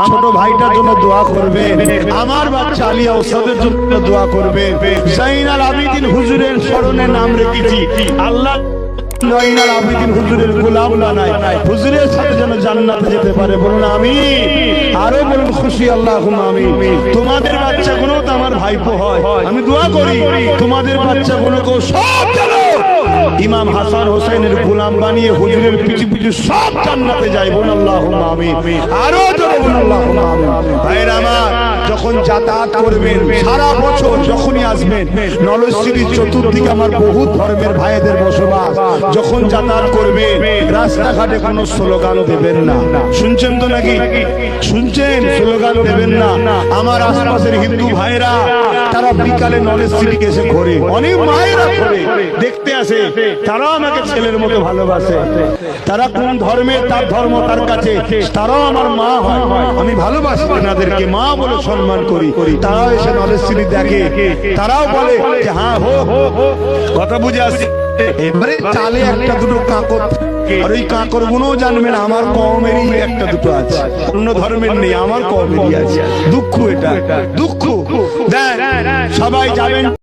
ছোট ভাইটার জন্য দোয়া করবে, আমার বাচ্চা আলিয়া ওস্তাদের জন্য দোয়া করবে। জাইনাল আবিদিন হুজুরের স্মরণে নাম রেখেছি, আল্লাহ জাইনাল আবিদিন হুজুরের গোলাম বানায়, হুজুরের সাথে যেন জান্নাতে যেতে পারে। বলুন আমিন। আরো বলুন খুশি আল্লাহুম্মা আমিন। তোমাদের বাচ্চাগুলো তো আমার ভাইপো হয়, আমি দোয়া করি তোমাদের বাচ্চাগুলোকে সব যেন ইমাম হাসান হোসেনের গোলাম বানিয়ে হুজুরের পিছু পিছু সব জান্নাতে যায়। বলুন আল্লাহুম্মা আমিন। আরো জোরে বলুন আল্লাহুম্মা আমিন। ভাইরা আমার, যখন যাতায়াত করবেন সারা বছর যখনই আসবেন, নলছিরির চতুর্দিকে আমার বহু ধর্মের ভাইদের বসবাস। যখন যাতায়াত করবেন রাস্তাঘাটে কোনো স্লোগান দেবেন না। শুনছেন তো নাকি? শুনছেন? স্লোগান দেবেন না। আমার আশপাশের হিন্দু ভাইরা তারা বিকালে নলছিরিকে এসে ঘোরে, অনেক মায়েরা ঘোরে দেখতে আসে, তারাও আমাকে ছেলের মতো ভালোবাসে। তারা কোন ধর্মের, তার ধর্ম তার কাছে, তারাও আমার মা হয়। আমি ভালোবাসি তাদেরকে, মা বলে সম্মান করি। তারাও এসে নলছিরি দেখে, তারাও বলে যে হ্যাঁ হোক। কথা বুঝে আসছে? এবারে চালে একটা দুটো কাঁকর, আর ওই কাঁকর গুলোও জানবেন আমার কওমেরই একটা দুটো আছে, অন্য ধর্মের নেই, আমার কওমেরই আছে। দুঃখ, এটা দুঃখ। সবাই যাবেন।